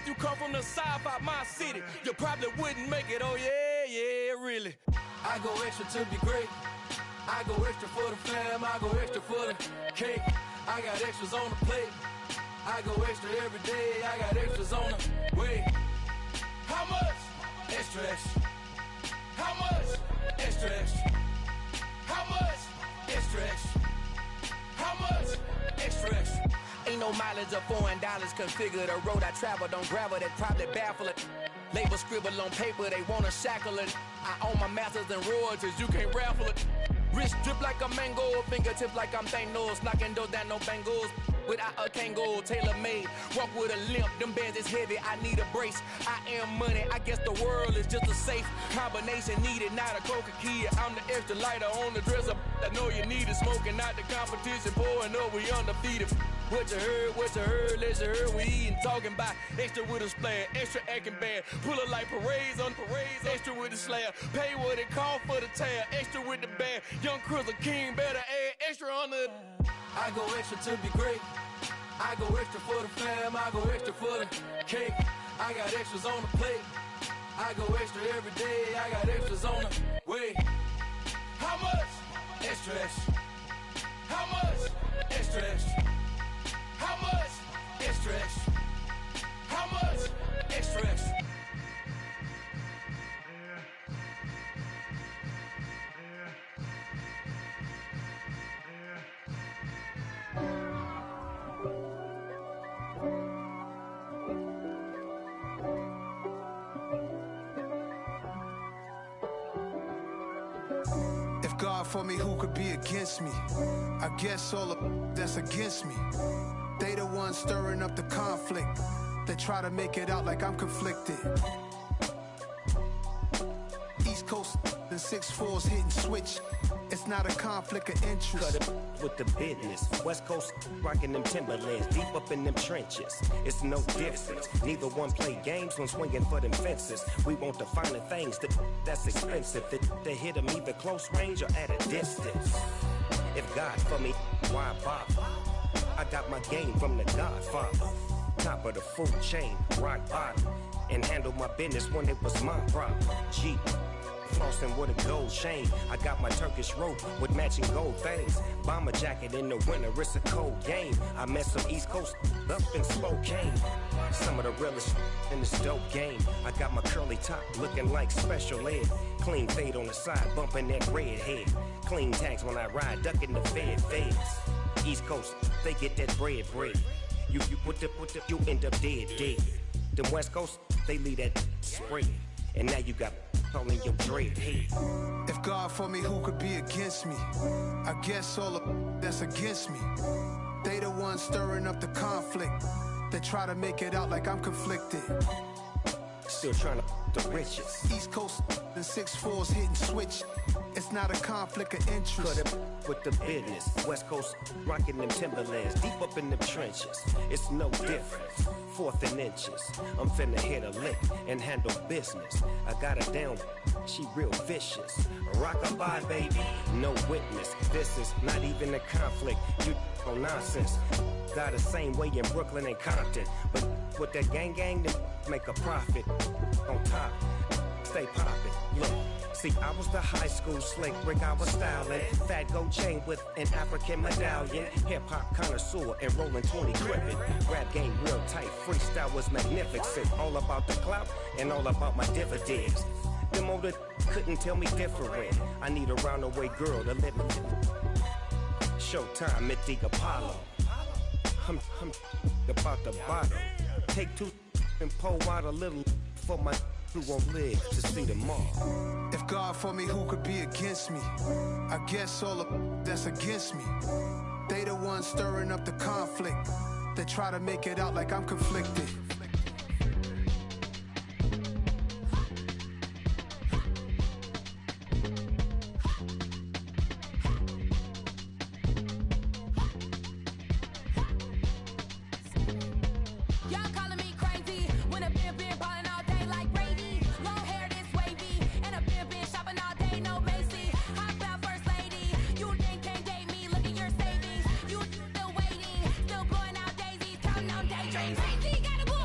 if you come from the south out my city, you probably wouldn't make it, oh yeah, yeah, really. I go extra to be great. I go extra for the fam, I go extra for the cake. I got extras on the plate. I go extra every day, I got extras on the way. How much? Extra, extra. How much? Extra, extra. How much? Extra, extra. How much? Extra, extra. Ain't no mileage or $4 configure the road I travel. Don't gravel, that probably baffle it. Label scribble on paper, they wanna shackle it. I own my masters and royalties, you can't raffle it. Wrist drip like a mango, fingertips like I'm Thanos. Knocking those down, no bangles. Without a Kango, tailor-made. Walk with a limp, them bands is heavy, I need a brace. I am money, I guess the world is just a safe combination needed, not a coca key. I'm the extra lighter on the dresser. I know you need it, smoking out the competition, pouring up, we undefeated. What you heard, let you heard, we eatin', talking about extra with a splash, extra acting bad. Pull it like parades on parades, extra with the slab. Pay what it cost for the tab, extra with the bag. Young Crizzle King, better add extra on the. I go extra to be great. I go extra for the fam, I go extra for the cake. I got extras on the plate. I go extra every day, I got extras on the way. How much? Extra, extra. How much? Extra, extra. How much? Extra, extra. How much? Extra, extra. God for me, who could be against me? I guess all the that's against me. They the ones stirring up the conflict. They try to make it out like I'm conflicted. East Coast and 6'4's hitting switch. It's not a conflict of interest. Cut it with the business. West Coast rocking them Timberlands, deep up in them trenches. It's no difference. Neither one play games when swinging for them fences. We want the finer things that's expensive. They hit them either close range or at a distance. If God for me, why bother? I got my game from the Godfather. Top of the food chain, rock bottom. And handle my business when it was my problem. Jeep. Flossing with a gold chain. I got my Turkish rope with matching gold things. Bomber jacket in the winter, it's a cold game. I met some East Coast up in Spokane. Some of the realest in this dope game. I got my curly top looking like special ed. Clean fade on the side, bumping that red head. Clean tags when I ride, ducking the feds. East Coast, they get that bread. You put the, you end up dead. Them West Coast, they leave that spread. And now you got all in your dread head. If God for me, who could be against me? I guess all the that's against me. They the ones stirring up the conflict. They try to make it out like I'm conflicted. Still trying to the riches. East Coast and 6'4's hitting switch. It's not a conflict of interest. Cut it with the business. West Coast rocking them Timberlands, deep up in them trenches. It's no difference. 4th and inches. I'm finna hit a lick and handle business. I got her down, she real vicious. Rockabye, baby, no witness. This is not even a conflict. You on nonsense. Got the same way in Brooklyn and Compton. But with that gang, they make a profit. On top, stay poppin'. Look. See, I was the high school slick Rick, I was styling. Fat gold chain with an African medallion. Hip-hop connoisseur and rolling 20 gripping. Rap game real tight, freestyle was magnificent. All about the clout and all about my dividends. Them older couldn't tell me different. I need a roundaway girl to live in. Showtime at the Apollo. I'm about the bottle. Take 2 and pour out a little for my who won't live to see tomorrow. If God for me, who could be against me? I guess all the that's against me. They the ones stirring up the conflict. They try to make it out like I'm conflicted. Crazy, got a boy.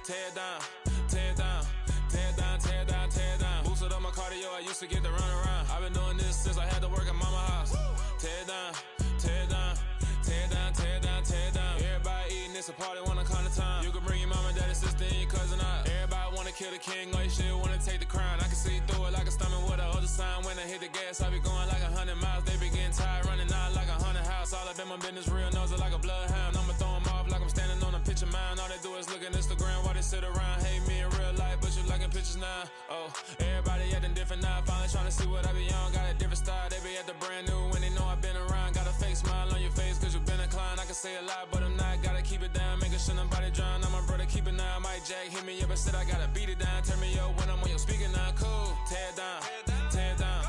tear down, tear down, tear down, tear down, tear down. Boosted up my cardio, I used to get to run around. I've been doing this since I had to work at mama house. Tear down, tear down, tear down, tear down, tear down. Everybody eating, it's a party, wanna come to time. You can bring your mama, daddy, sister, and your cousin out. Everybody wanna kill the king, or you shit wanna take the crown. I can see through it like a stomach with a other sign. When I hit the gas, I be going like 100 miles. They be getting tired, running out like 100 house. All up in my business, real nose like a bloodhound. I'ma throw 'em off like I'm standing on a picture mound. All they do is look at Instagram while they sit around. Hate me in real life, but you liking pictures now. Oh, everybody acting different now. Finally trying to see what I be on. Got a different style, they be at the brand new when they know I've been around. Got a fake smile on your face cause you been inclined. I can say a lot, but I'm not. Gotta keep it down, making sure nobody drown. I'm my brother, keep it now. Mike Jack hit me up and said I gotta beat it down. Turn me up when I'm on your speaker now. Cool, tear down, tear down,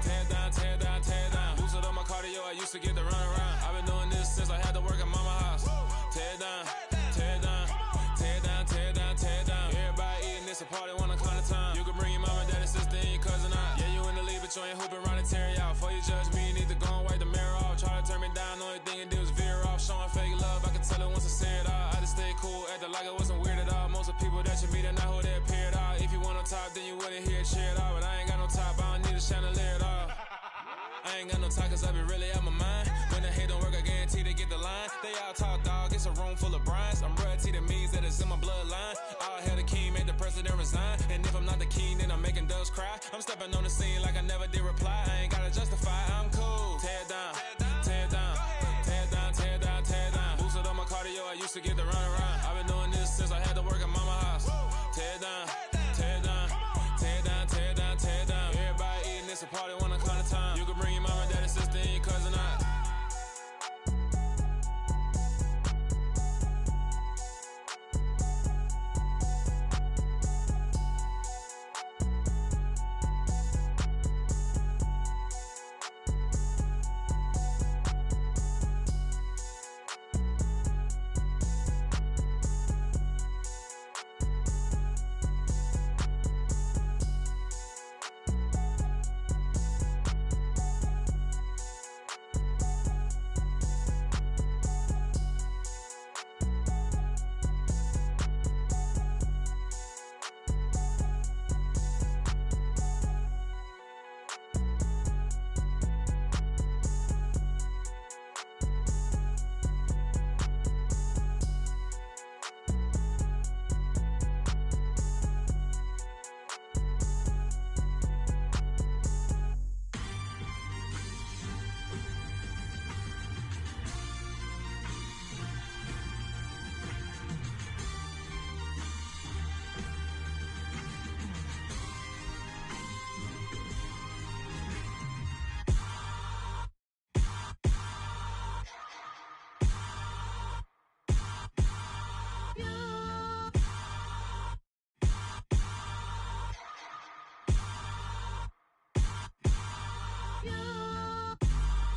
tear down, tear down, tear down. Boosted up my cardio, I used to get to run around. I've been doing this since I had to work at mama house. Tear down, tear down, tear down, tear down, tear down. Everybody eating, it's a party, wanna come to time. You can bring your mama, daddy, sister, and your cousin out. Yeah, you in the league, but you ain't hooping around and tear you out. Before you judge me, you need to go and wipe the mirror off. Try to turn me down, only thing you did was veer off. Showing fake love, I can tell it once I say it all. I just stay cool, acting like it wasn't weird at all. Most of the people that you meet are not who they appear at all. If you want on top, then you wouldn't hear it cheer at all. But I ain't got no top, I don't need a chandelier at all. I ain't got no talk cause I be really out my mind. When the hate don't work, I guarantee they get the line. They all talk dog, it's a room full of brines. I'm royalty, that means that it's in my bloodline. All hail the king, made the president resign. And if I'm not the king, then I'm making doves cry. I'm stepping on the scene like I never did reply. I ain't gotta justify, I'm cool. Tear down, tear down, tear down, tear down, tear down. Boosted up my cardio, I used to get to run around. I've been doing this since I had to work at mama house. Tear down, tear down, tear down, tear down, tear down. Everybody eating, it's a party, wanna come to time. You can bring your mama, daddy, sister, and your cousin out.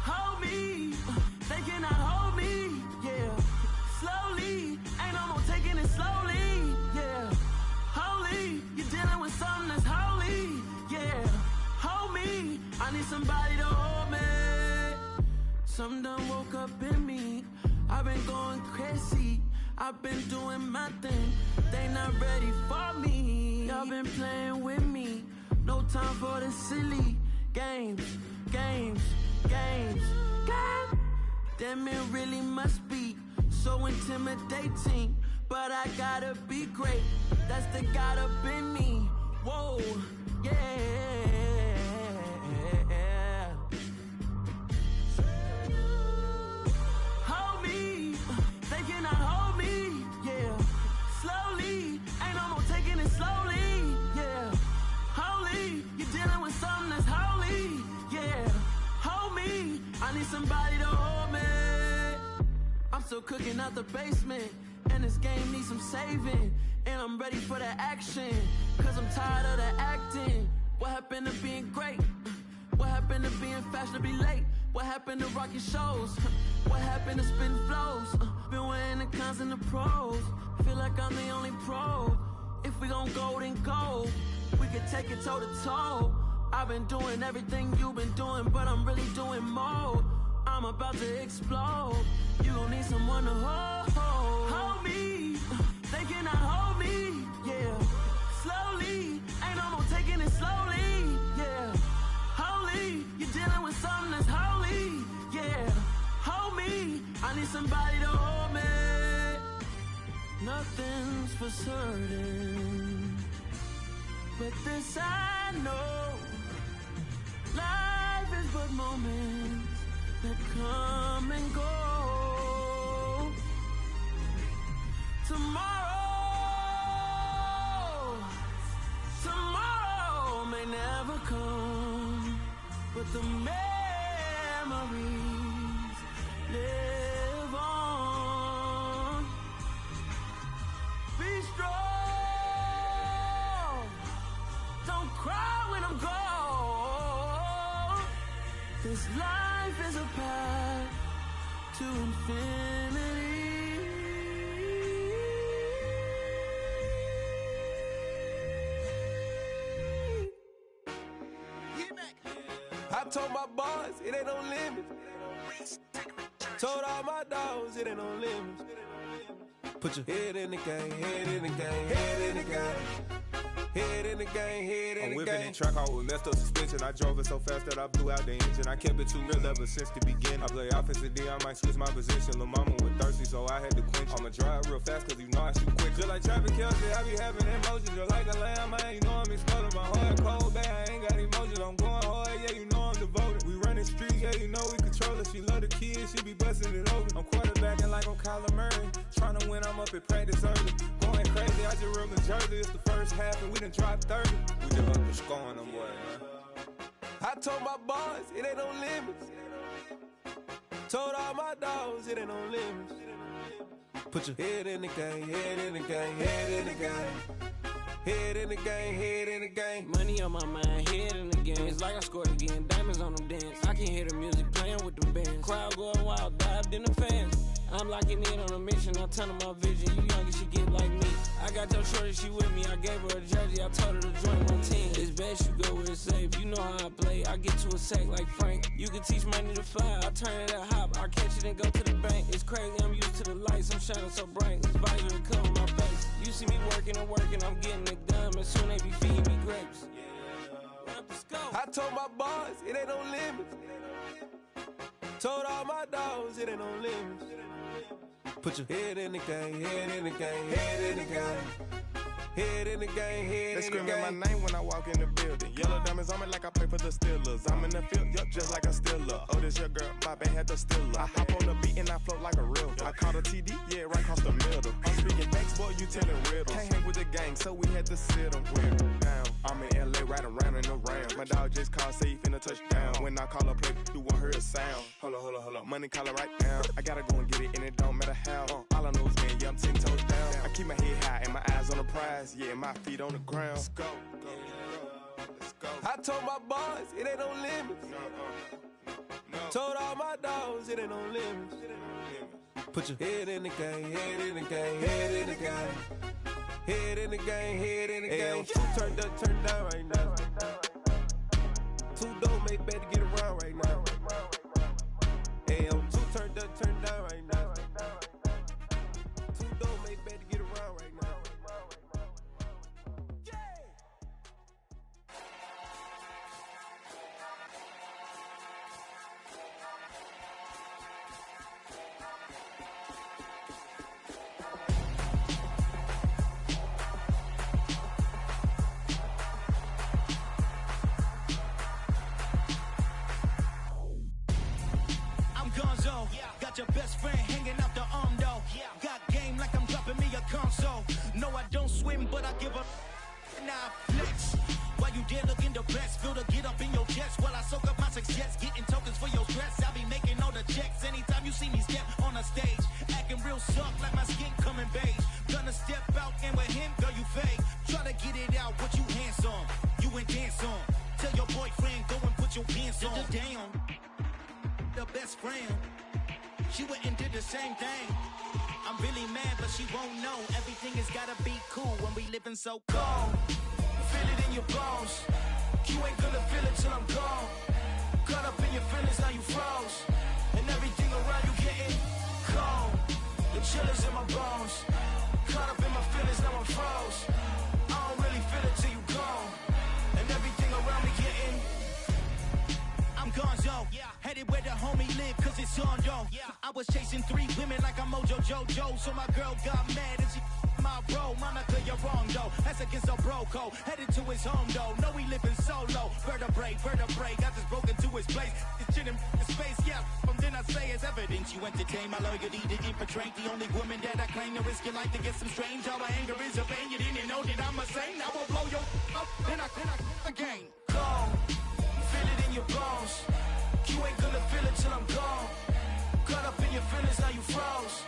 Hold me, they cannot hold me, yeah. Slowly, ain't no more taking it slowly, yeah. Holy, you're dealing with something that's holy, yeah. Hold me, I need somebody to hold me. Something done woke up in me, I've been going crazy. I've been doing my thing, they not ready for me. Y'all been playing with me, no time for the silly games, games, games, games. Damn, it really must be so intimidating, but I gotta be great, that's the God up in me. Whoa, yeah. Hold me, they cannot hold me, yeah. Slowly, ain't no more taking it slowly, yeah. Holy, you're dealing with something that's holy, yeah. Hold me, I need somebody to hold me. I'm still cooking out the basement, and this game needs some saving. And I'm ready for the action, cause I'm tired of the acting. What happened to being great? What happened to being fashionably late? What happened to rocking shows? What happened to spitting flows? Been weighing the cons and the pros. Feel like I'm the only pro. If we gon' go, then go. We can take it toe to toe. I've been doing everything you've been doing, but I'm really doing more. I'm about to explode. You gon' need someone to hold me. They cannot hold me. But this I know, life is but moments that come and go. Tomorrow may never come, but the memories live on. Be strong, don't cry when I'm gone. This life is a path to infinity. I told my boys it ain't no limits. Told all my dogs it ain't no limits. Put your head in the game, head in the game, head in the game. Head in the game, head in the game. I'm whipping in track out with messed up suspension. I drove it so fast that I blew out the engine. I kept it too real ever since the beginning. I play offensive D, I might switch my position. Lil' mama was thirsty, so I had to quench. I'ma drive real fast, cause you know I shoot quick. Just like Travis Kelce, I be having emotions. Just like a lamb, man, you know I'm exploding. My heart cold, bad, I ain't got emotions. I'm going hard, yeah, you know I'm devoted. We running streets, yeah, you know we control it. She love the kids, she be busting it over. I'm quarterbacking like I'm Kyler Murray. Trying to win, I'm up at practice early. Going crazy, I just real in Jersey. It's the first half and we done dropped 30. We just up to scoring them, boy, man. I told my boys it ain't no limits. Told all my dogs it ain't no limits. Put your head in the game, head in the game, head in the game. Head in the game, head in the game. Money on my mind, head in the game. It's like I scored again, diamonds on them dance. I can hear the music playing with them bands. Crowd going wild, dived in the fans. I'm locking in on a mission, I'm telling my vision. You young, she get like me. I got your shorty, she with me. I gave her a jersey, I told her to join my team. It's best you go where it's safe. You know how I play. I get to a sack like Frank. You can teach money to fly. I turn it at hop. I catch it and go to the bank. It's crazy, I'm used to the lights. I'm shining so bright. This visor will cover my face. You see me working and working, I'm getting it done. And soon they be feeding me grapes. Let's go. I told my boys it ain't no limits. Told all my dogs it ain't no limits. Put your head in the game, head in the game, head in the game. Head in the game, head They in the game. screaming my name when I walk in the building. Yellow diamonds on me like I play for the Steelers. I'm in the field, yup, just like a Steeler. Oh, this your girl, my band had the Steeler. I hop on the beat and I float like a real. I caught a TD, yeah, right across the middle. I'm speaking facts, boy, you telling riddles. Can't hang with the gang, so we had to sit them down. I'm in LA, riding around and around. My dog just called, say he finna touchdown. When I call a play, you won't hear a sound. Hold up, money calling right now. I gotta go and get it, and it don't matter how. All I know is, man, yeah, I'm 10 toes down. I keep my head high and my eyes on the prize. Yeah, my feet on the ground. Let's go. Let's go. I told my boys it ain't no limits. No. Told all my dogs it ain't no limits. Put your head in the game, head in the game, head in the game. Head in the game, head in the game. Two turned up, turned down right now. Two dope make better get around right now. Hey, two turned up, turned down right now. Two dope make better get around right now. Your best friend hanging out the arm though. Got game like I'm dropping me a console. No, I don't swim, but I give a now flex. While you there looking depressed, feel the get up in your chest while I soak up my success, getting tokens for your stress. I'll be making all the checks anytime you see me step on a stage, acting real soft like my skin coming beige. Gonna step out and with him, girl, you fake. Try to get it out, what you handsome, you ain't dance on. Tell your boyfriend go and put your pants on. Down, the best friend. She went and did the same thing. I'm really mad, but she won't know. Everything has gotta be cool when we living so cold. Feel it in your bones. You ain't gonna feel it till I'm gone. Caught up in your feelings, now you froze. And everything around you getting cold. The chillers in my bones. Caught up in my feelings, now I'm froze. I don't really feel it till you gone. And everything around me getting I'm gonzo, headed where the homie live, cause it's on, yo. I was chasing 3 women like I'm Mojo Jojo, so my girl got mad and she My bro, Monica, you're wrong though. That's against a bro code. Headed to his home though. No, he living solo. Vertebrae. Got this broken to his place. It's shit in space, yeah. From then I say it's evidence. You entertain my loyalty to infiltrate. The only woman that I claim to risk your life to get some strange. All my anger is a pain. You didn't know that I'm a saint. I will blow your up. Then I again. Gone. Feel it in your bones. You ain't gonna feel it till I'm gone. Caught up in your feelings, now you froze.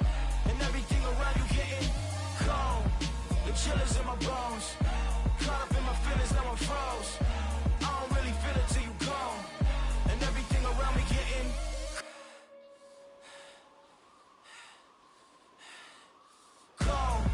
And everything around you getting cold. The chillers in my bones. Caught up in my feelings, now I'm froze. I don't really feel it till you gone. And everything around me getting cold.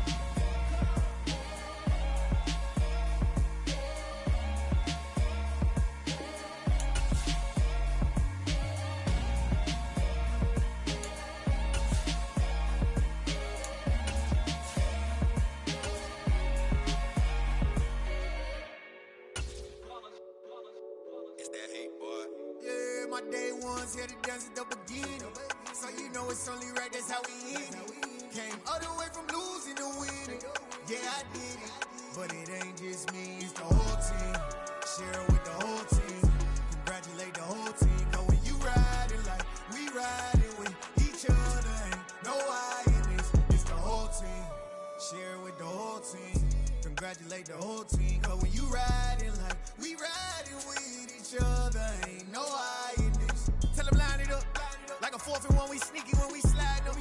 My day ones here to dance at the beginning. So you know it's only right, that's how we end it. Came all the way from losing to winning. Yeah, I did it. But it ain't just me, it's the whole team. Share it with the whole team. Congratulate the whole team. Cause when you riding like we riding with each other, ain't no I in this. It's the whole team. Share it with the whole team. Congratulate the whole team. Cause when you riding like we riding with each other, ain't no I in this. Tell them line it up. Like a 4th and 1, we sneaky when we slide them.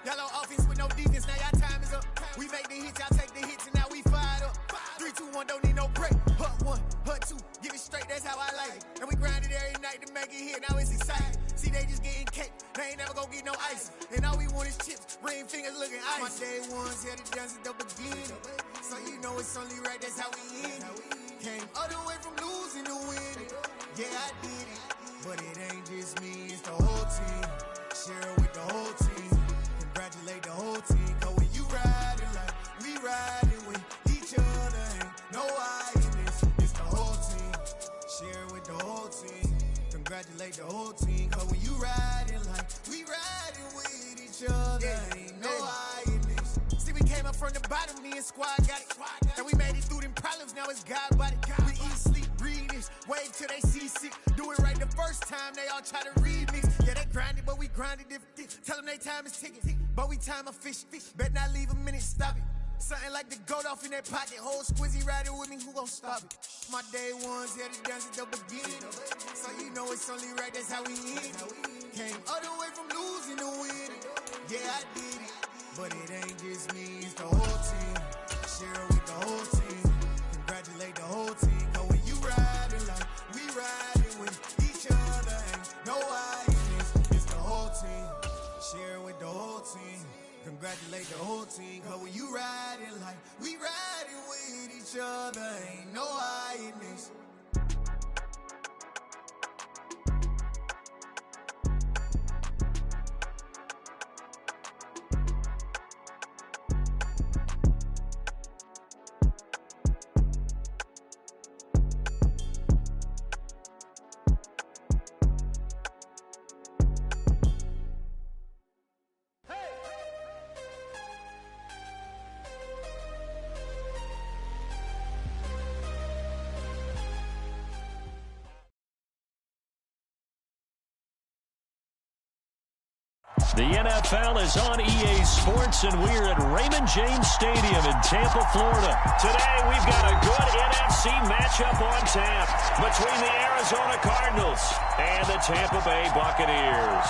Yellow offense with no defense, now y'all time is up. We make the hits, y'all take the hits, and now we fired up. 3, 2, 1, don't need no break. Hut 1, hut 2, give it straight, that's how I like it. And we grind it every night to make it here, now it's exciting. See, they just getting cake, they ain't never gonna get no ice. And all we want is chips, ring fingers looking ice. My day ones here to dance at the beginning. So you know it's only right, that's how we end it. Came all the way from losing to winning. Yeah, I did it. But it ain't just me, it's the whole team. Share it with the whole team. Congratulate the whole team. Cause when you riding like we riding with each other, ain't no I in this. It's the whole team. Share it with the whole team. Congratulate the whole team. Cause when you riding like we riding with each other, ain't no I in this. See, we came up from the bottom, me and squad got it. And we made it through them problems, now it's God body. We eat, sleep, breathe this. Wave till they see sick. Do it right the first time, they all try to remix. Yeah, they grinded, but we grinded different. Tell them they time is ticking, but we time a fish. Bet not leave a minute, stop it. Something like the goat off in their pocket. Whole squizzy riding with me, who gon' stop it? My day ones here to dance at the beginning. So you know it's only right, that's how we end it. Came all the way from losing to winning. Yeah, I did it. But it ain't just me, it's the whole team. Share it with the whole team. Congratulate the whole team. Cause when you riding like we riding with each other, ain't no I in this. It's the whole team. Share it with the whole team. Congratulate the whole team. Cause when you riding like we riding with each other, ain't no I in this. The NFL is on EA Sports, and we're at Raymond James Stadium in Tampa, Florida. Today, we've got a good NFC matchup on tap between the Arizona Cardinals and the Tampa Bay Buccaneers.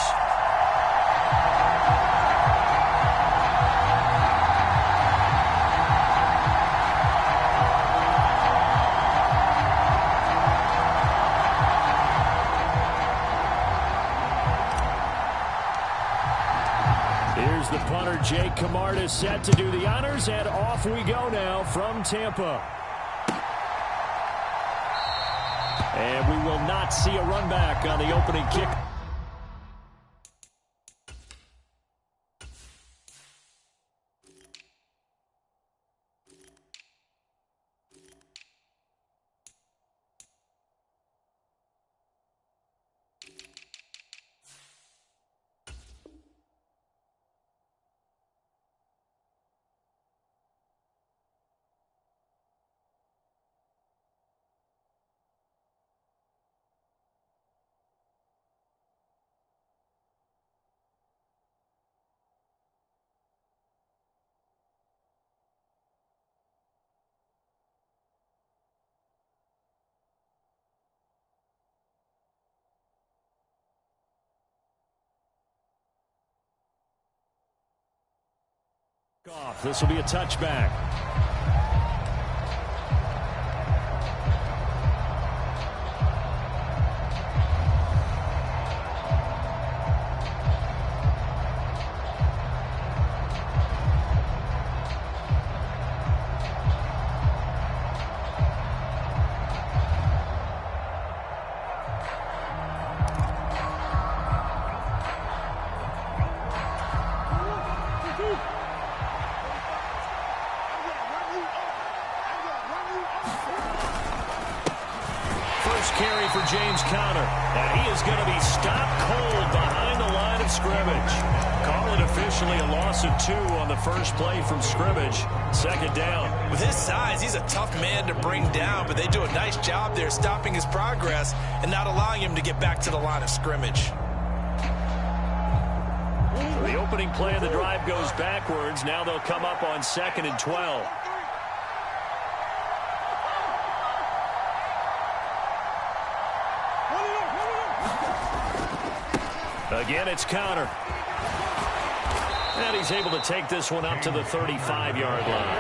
Here's the punter, Jake Camarda, set to do the honors, and off we go now from Tampa. And we will not see a run back on the opening kick. This will be a touchback. Carry for James Conner, and he is going to be stopped cold behind the line of scrimmage. Call it officially a loss of 2 on the first play from scrimmage. Second down. With his size, he's a tough man to bring down, but they do a nice job there stopping his progress and not allowing him to get back to the line of scrimmage. The opening play of the drive goes backwards. Now they'll come up on 2nd and 12. Again, it's Conner. And he's able to take this one up to the 35-yard line.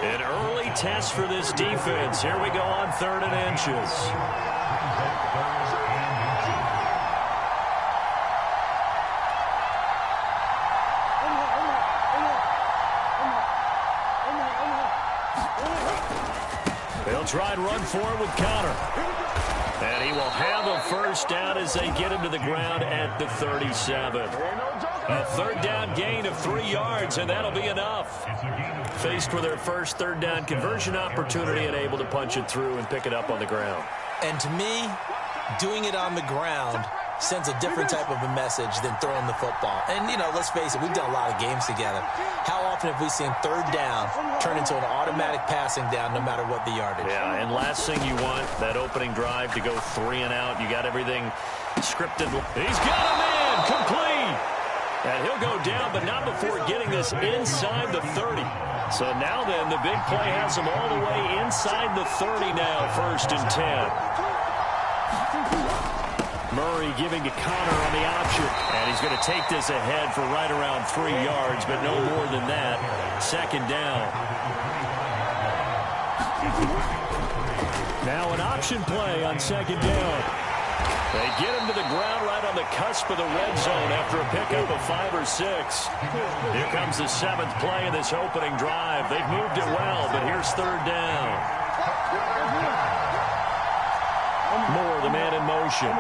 An early test for this defense. Here we go on 3rd and inches. They'll try and run forward with Conner. And he will have a first down as they get him to the ground at the 37. A 3rd down gain of 3 yards, and that'll be enough. Faced with their first 3rd down conversion opportunity and able to punch it through and pick it up on the ground. And to me, doing it on the ground sends a different type of a message than throwing the football. And, you know, let's face it, we've done a lot of games together. How often have we seen 3rd down turn into an automatic passing down no matter what the yardage? Yeah, and last thing you want, that opening drive to go 3 and out. You got everything scripted. He's got him in, complete. And he'll go down, but not before getting this inside the 30. So now then, the big play has him all the way inside the 30 now, 1st and 10. Murray giving to Conner on the option. And he's going to take this ahead for right around 3 yards, but no more than that. 2nd down. Now an option play on 2nd down. They get him to the ground right on the cusp of the red zone after a pickup of 5 or 6. Here comes the 7th play of this opening drive. They've moved it well, but here's 3rd down. Moore, the man in motion.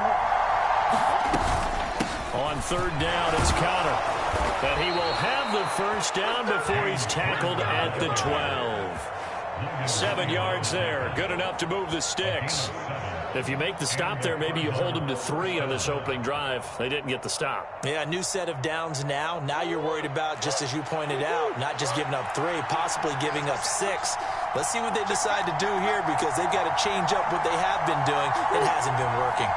On 3rd down, it's Conner. But he will have the first down before he's tackled at the 12. 7 yards there. Good enough to move the sticks. If you make the stop there, maybe you hold them to 3 on this opening drive. They didn't get the stop. Yeah, new set of downs now. Now you're worried about, just as you pointed out, not just giving up 3, possibly giving up 6. Let's see what they decide to do here because they've got to change up what they have been doing. It hasn't been working.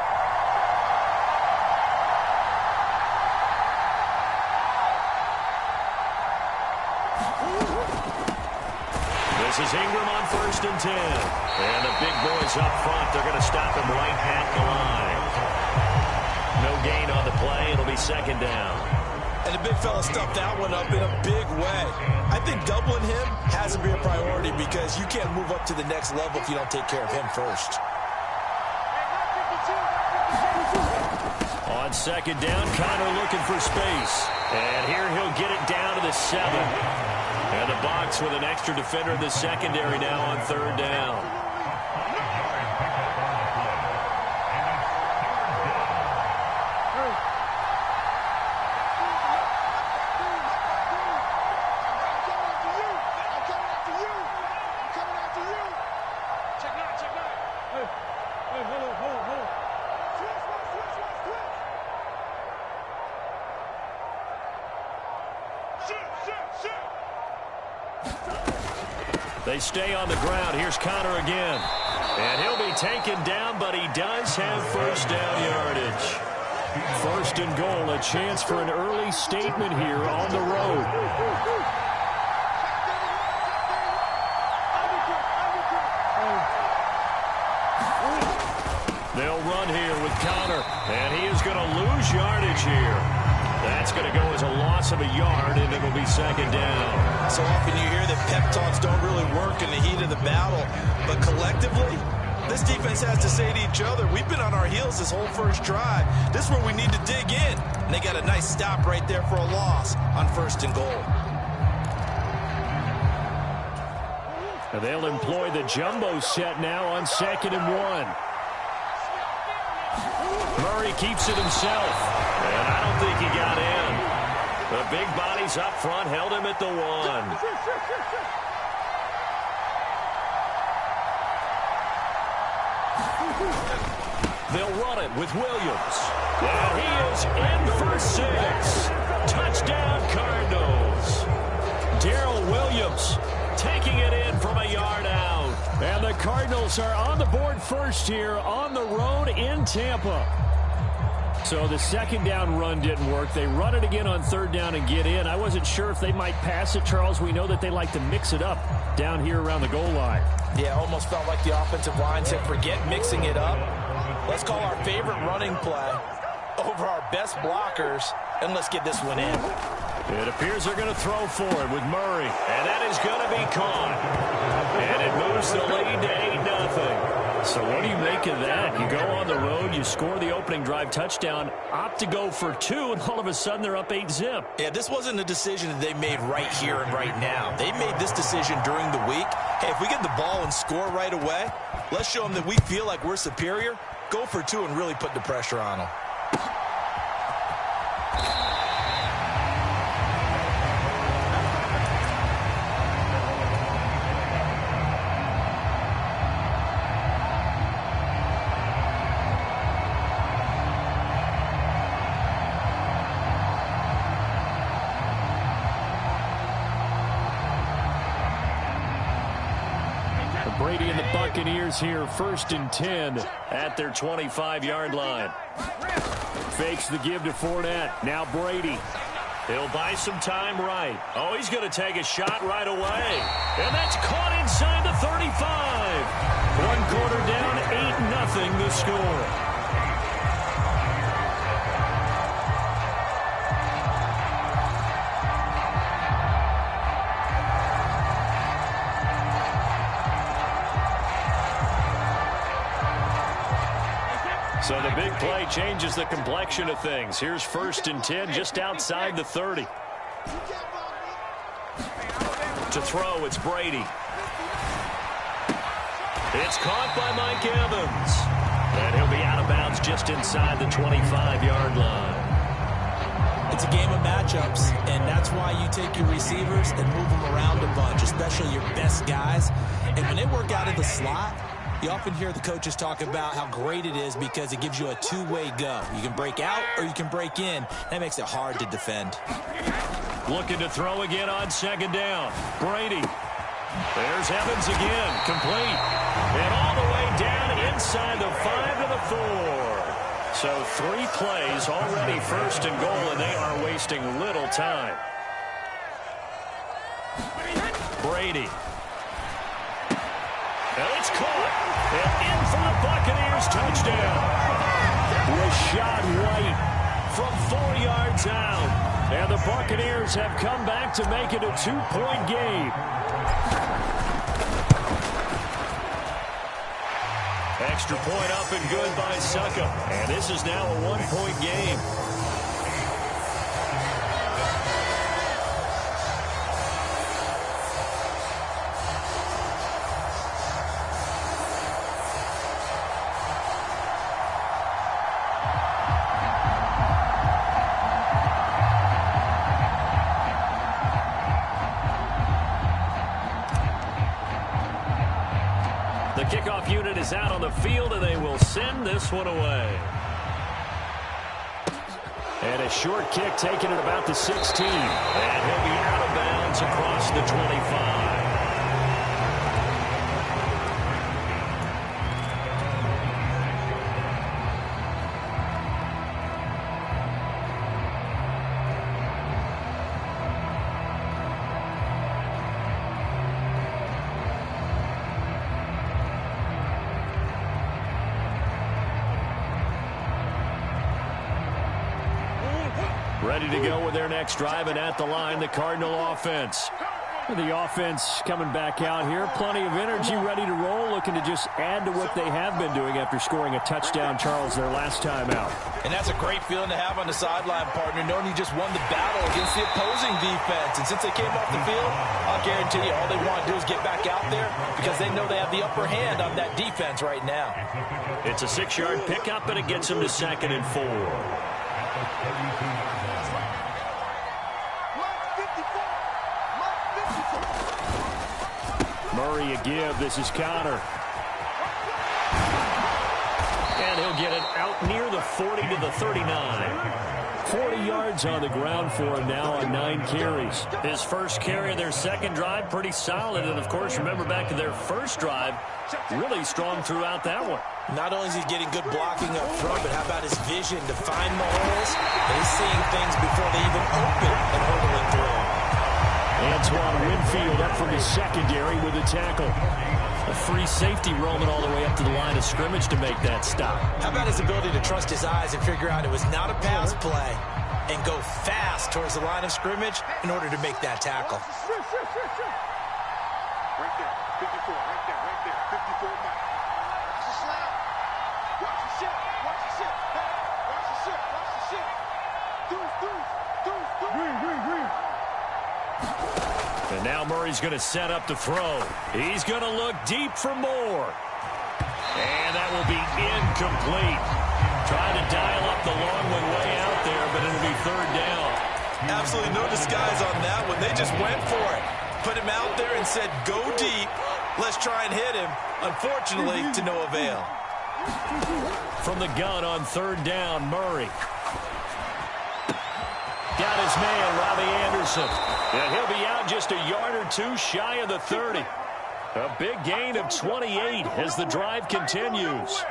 This is Ingram on 1st and 10. And the big boys up front, they're going to stop him right at the line. No gain on the play. It'll be 2nd down. And the big fella stuffed that one up in a big way. I think doubling him has to be a priority because you can't move up to the next level if you don't take care of him first. On 2nd down, Conner looking for space. And here he'll get it down to the 7. And the box with an extra defender in the secondary now on 3rd down. They stay on the ground. Here's Conner again. And he'll be taken down, but he does have first down yardage. 1st and goal, a chance for an early statement here on the road. They'll run here with Conner, and he is going to lose yardage here. That's going to go as a loss of a yard, and it'll be second down. So often you hear that pep talks don't really work in the heat of the battle, but collectively, this defense has to say to each other, we've been on our heels this whole first drive. This is where we need to dig in. And they got a nice stop right there for a loss on 1st and goal. And they'll employ the jumbo set now on 2nd and 1. Murray keeps it himself, and I don't think he got in. The big bodies up front held him at the 1. They'll run it with Williams. And he is in for 6. Touchdown, Cardinals. Darrell Williams taking it in from a yard out. And the Cardinals are on the board first here on the road in Tampa. So the second down run didn't work. They run it again on 3rd down and get in. I wasn't sure if they might pass it, Charles. We know that they like to mix it up down here around the goal line. Yeah, almost felt like the offensive line said, forget mixing it up. Let's call our favorite running play over our best blockers, and let's get this one in. It appears they're going to throw for it with Murray, and that is going to be caught. And it moves the lead to 8-0. So what do you make of that? You go on the road, you score the opening drive touchdown, opt to go for 2, and all of a sudden they're up 8-zip. Yeah, this wasn't a decision that they made right here and right now. They made this decision during the week. Hey, if we get the ball and score right away, let's show them that we feel like we're superior. Go for 2 and really put the pressure on them. Brady and the Buccaneers here, 1st and 10 at their 25-yard line. Fakes the give to Fournette. Now Brady. He'll buy some time right. Oh, he's going to take a shot right away. And that's caught inside the 35. 1 quarter down, 8-0 the score. So the big play changes the complexion of things. Here's 1st and 10 just outside the 30. To throw, it's Brady. It's caught by Mike Evans. And he'll be out of bounds just inside the 25-yard line. It's a game of matchups, and that's why you take your receivers and move them around a bunch, especially your best guys. And when they work out of the slot, you often hear the coaches talk about how great it is because it gives you a two-way go. You can break out or you can break in. That makes it hard to defend. Looking to throw again on 2nd down. Brady. There's Evans again. Complete. And all the way down inside the 5 to the 4. So 3 plays already 1st and goal, and they are wasting little time. Brady. And it's caught. And in for the Buccaneers touchdown. Rashad White from 4 yards out. And the Buccaneers have come back to make it a 2-point game. Extra point up and good by Suckup. And this is now a 1-point game. The kickoff unit is out on the field, and they will send this one away. And a short kick taken at about the 16. And he'll be out of bounds across the 25. Ready to go with their next drive, and at the line, the Cardinal offense. The offense coming back out here. Plenty of energy, ready to roll, looking to just add to what they have been doing after scoring a touchdown, Charles, their last time out. And that's a great feeling to have on the sideline, partner, knowing you just won the battle against the opposing defense. And since they came off the field, I'll guarantee you all they want to do is get back out there because they know they have the upper hand on that defense right now. It's a 6-yard pickup, and it gets them to 2nd and 4. Murray a give. This is Connor. And he'll get it out near the 40 to the 39. 40 yards on the ground for him now on 9 carries. His first carry of their second drive, pretty solid. And, of course, remember back to their first drive, really strong throughout that one. Not only is he getting good blocking up front, but how about his vision to find the holes? And he's seeing things before they even open and hurdling through. Antoine Winfield up from the secondary with a tackle. A free safety roaming all the way up to the line of scrimmage to make that stop. How about his ability to trust his eyes and figure out it was not a pass play and go fast towards the line of scrimmage in order to make that tackle? Right there, 54, right there, 54 Mike. Watch the slap. Watch the shit. Watch the shit. Hey, watch the shit. Watch the shit. Deuce. And now Murray's going to set up to throw. He's going to look deep for more. And that will be incomplete. Trying to dial up the long one way out there, but it'll be 3rd down. Absolutely no disguise on that one. They just went for it. Put him out there and said, go deep. Let's try and hit him. Unfortunately, to no avail. From the gun on 3rd down, Murray. Got his man, Robbie Anderson. And he'll be out just a yard or two shy of the 30. A big gain of 28 as the drive continues.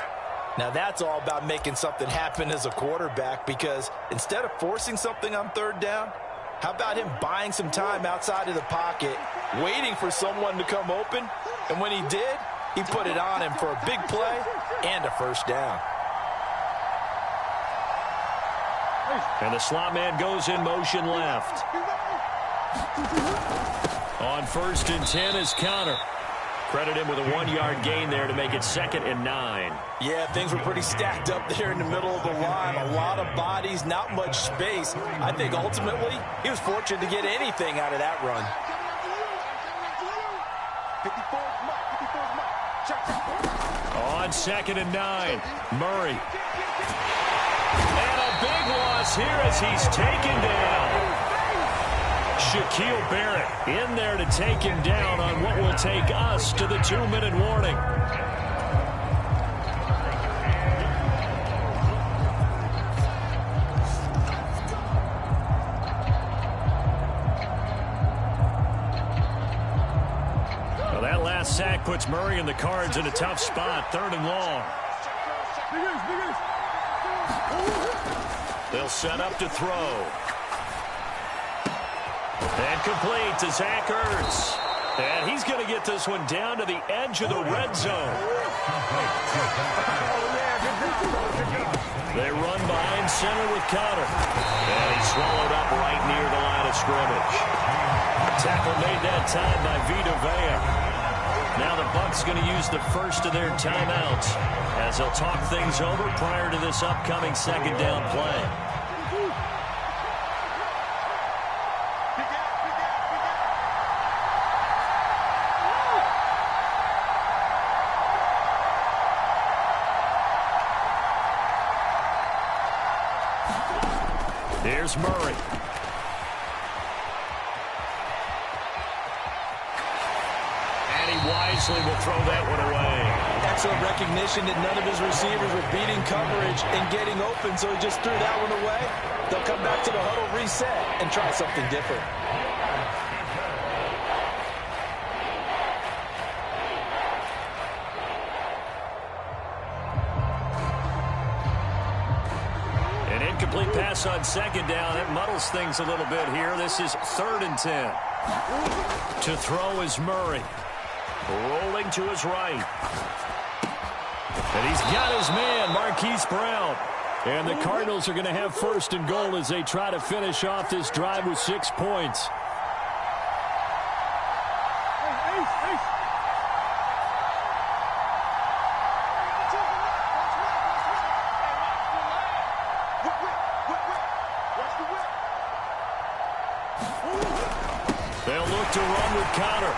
Now that's all about making something happen as a quarterback, because instead of forcing something on 3rd down, how about him buying some time outside of the pocket, waiting for someone to come open, and when he did, he put it on him for a big play and a 1st down. And the slot man goes in motion left. On 1st and 10 is Connor. Credit him with a 1-yard gain there to make it 2nd and 9. Yeah, things were pretty stacked up there in the middle of the line. A lot of bodies, not much space. I think ultimately he was fortunate to get anything out of that run. 54's Mike. On 2nd and 9, Murray. And a big loss here as he's taken down. Shaquille Barrett in there to take him down on what will take us to the 2-minute warning. Well, that last sack puts Murray and the Cards in a tough spot, 3rd and long. They'll set up to throw. And complete to Zach Ertz. And he's going to get this one down to the edge of the red zone. They run behind center with Connor. And he's swallowed up right near the line of scrimmage. Tackle made that time by Vita Vea. Now the Bucs going to use the first of their timeouts as they'll talk things over prior to this upcoming 2nd down play. Here's Murray. And he wisely will throw that one away. Excellent recognition that none of his receivers were beating coverage and getting open, so he just threw that one away. They'll come back to the huddle, reset, and try something different. Incomplete pass on 2nd down. That muddles things a little bit here. This is 3rd and 10. To throw is Murray. Rolling to his right. And he's got his man, Marquise Brown. And the Cardinals are going to have first and goal as they try to finish off this drive with 6 points. They'll look to run with Connor.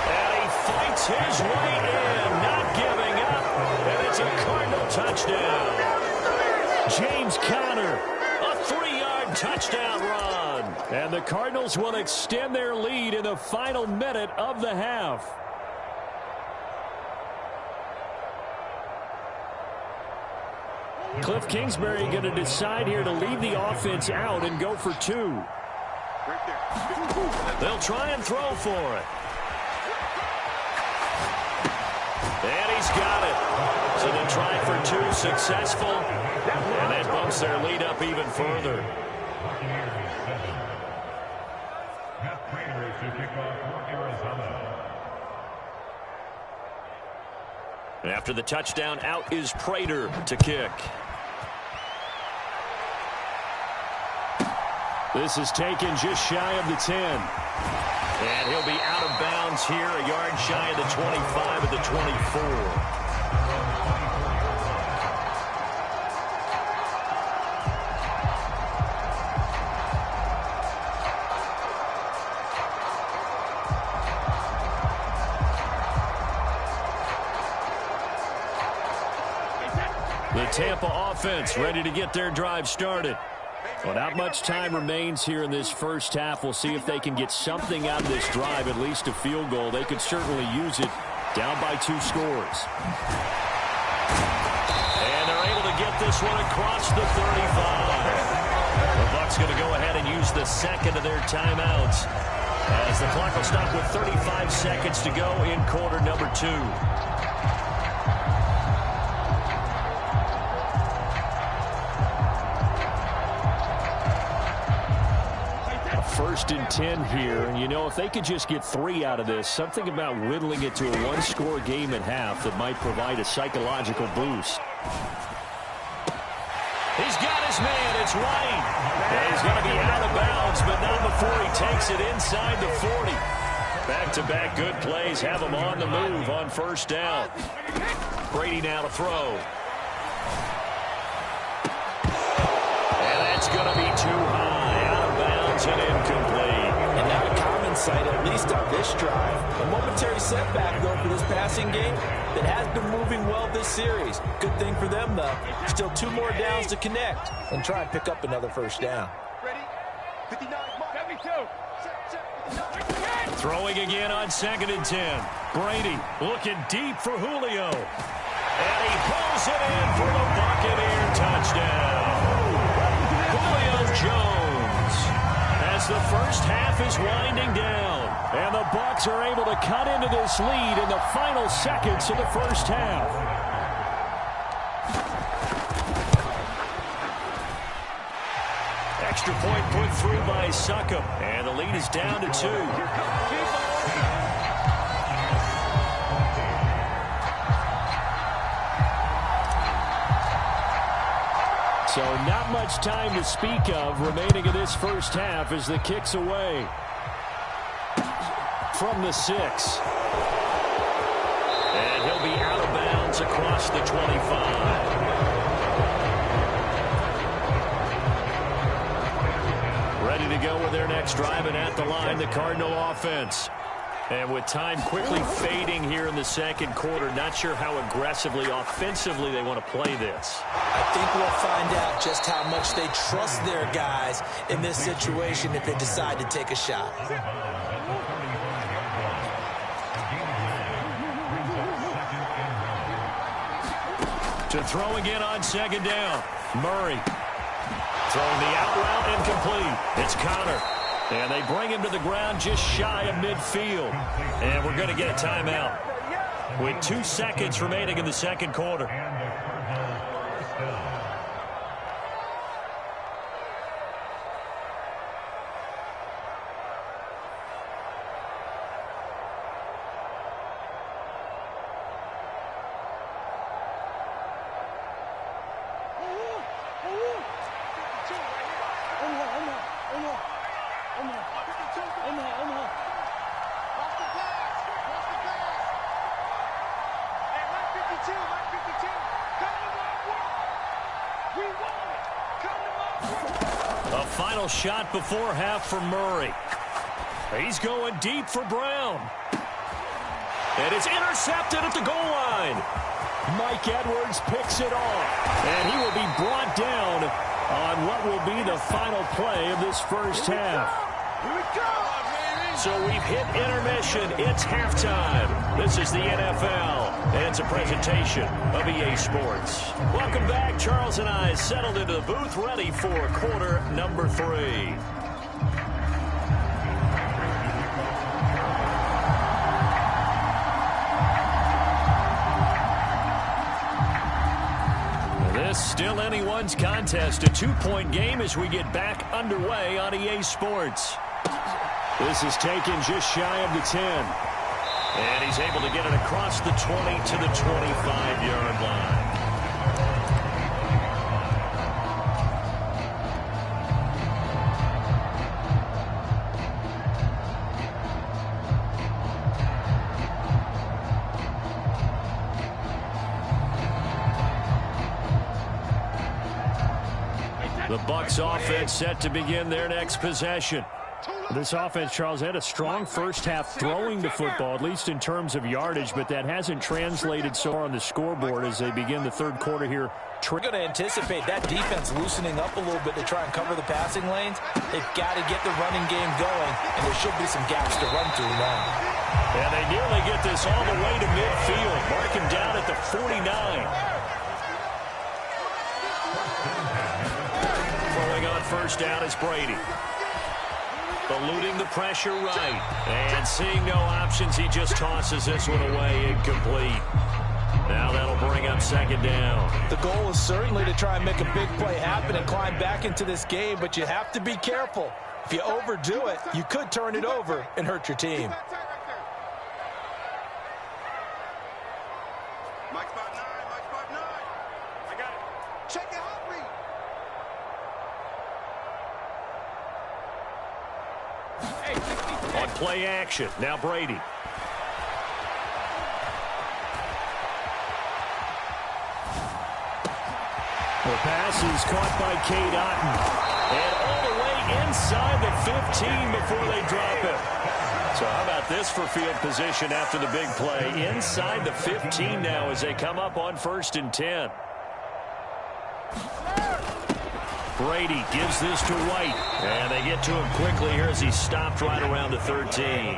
And he fights his way in, not giving up. And it's a Cardinal touchdown. James Conner, a 3-yard touchdown run. And the Cardinals will extend their lead in the final minute of the half. Cliff Kingsbury going to decide here to leave the offense out and go for 2. They'll try and throw for it. And he's got it. So they try for 2, successful. And that bumps their lead up even further. After the touchdown, out is Prater to kick. This is taken just shy of the 10. And he'll be out of bounds here, a yard shy of the 25 at the 24. The Tampa offense ready to get their drive started. Well, not much time remains here in this first half. We'll see if they can get something out of this drive, at least a field goal. They could certainly use it, down by 2 scores. And they're able to get this one across the 35. The Bucs going to go ahead and use the second of their timeouts, as the clock will stop with 35 seconds to go in quarter number 2. First and 10 here, and you know, if they could just get 3 out of this, something about whittling it to a 1-score game at half that might provide a psychological boost. He's got his man, it's White. And he's going to be out of bounds, but not before he takes it inside the 40. Back-to-back good plays have him on the move on first down. Brady now to throw. And that's going to be too high. And incomplete. And not a common sight, at least on this drive. A momentary setback, though, for this passing game that has been moving well this series. Good thing for them, though. Still 2 more downs to connect and try and pick up another first down. Ready? 59, 72. Throwing again on 2nd and 10. Brady looking deep for Julio. And he pulls it in for the Buccaneer touchdown. Julio Jones. As the first half is winding down, and the Bucs are able to cut into this lead in the final seconds of the first half. Extra point put through by Succop, and the lead is down to 2. So not much time to speak of remaining in this first half as the kick's away. From the 6. And he'll be out of bounds across the 25. Ready to go with their next drive, and at the line, the Cardinal offense. And with time quickly fading here in the second quarter, not sure how aggressively, offensively they want to play this. I think we'll find out just how much they trust their guys in this situation if they decide to take a shot. To throw again on 2nd down. Murray throwing the out route incomplete. It's Connor. And they bring him to the ground just shy of midfield. And we're going to get a timeout with 2 seconds remaining in the second quarter. A final shot before half for Murray. He's going deep for Brown. And it's intercepted at the goal line. Mike Edwards picks it off. And he will be brought down on what will be the final play of this first half. Here we go! So we've hit intermission. It's halftime. This is the NFL, and it's a presentation of EA Sports. Welcome back. Charles and I settled into the booth, ready for quarter number 3. This still anyone's contest, a 2-point game as we get back underway on EA Sports. This is taken just shy of the 10. And he's able to get it across the 20 to the 25-yard line. The Bucs offense set to begin their next possession. This offense, Charles, had a strong first half throwing the football, at least in terms of yardage, but that hasn't translated so far on the scoreboard as they begin the third quarter here. We're going to anticipate that defense loosening up a little bit to try and cover the passing lanes. They've got to get the running game going, and there should be some gaps to run through now. And they nearly get this all the way to midfield. Mark him down at the 49. Throwing on first down is Brady. Eluding the pressure right. And seeing no options, he just tosses this one away incomplete. Now that'll bring up second down. The goal is certainly to try and make a big play happen and climb back into this game, but you have to be careful. If you overdo it, you could turn it over and hurt your team. Mike spot 9, Mike spot 9. I got it. Check it out, read. On play action, now Brady. The pass is caught by Cade Otton. And all the way inside the 15 before they drop it. So how about this for field position after the big play? Inside the 15 now as they come up on 1st and 10. Brady gives this to White. And they get to him quickly here as he stopped right around the 13.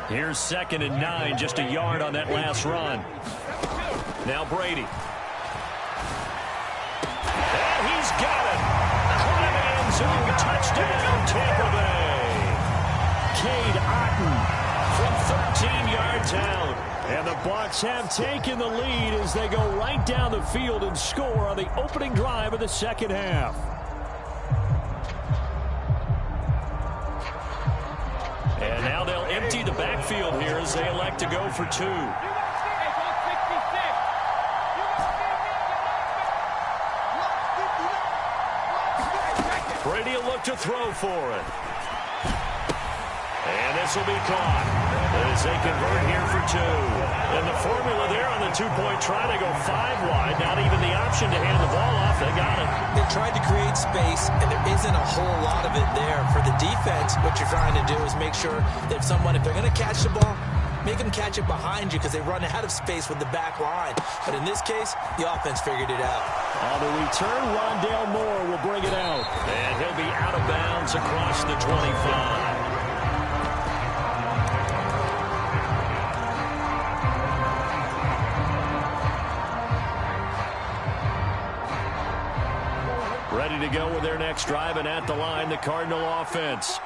Here's 2nd and 9, just a yard on that last run. Now Brady. And he's got it. Climbing end zone, touchdown, Tampa Bay. Cade Otton from 13 yards out. And the Bucs have taken the lead as they go right down the field and score on the opening drive of the second half. And now they'll empty the backfield here as they elect to go for 2. Brady will look to throw for it. And this will be caught as they convert here for 2. And the formula there on the 2-point try to go 5 wide. Not even the option to hand the ball off. They got it. They tried to create space, and there isn't a whole lot of it there. For the defense, what you're trying to do is make sure that someone, if they're going to catch the ball, make them catch it behind you because they run out of space with the back line. But in this case, the offense figured it out. On the return, Rondale Moore will bring it out. And he'll be out of bounds across the 25. Ready to go with their next drive, and at the line, the Cardinal offense.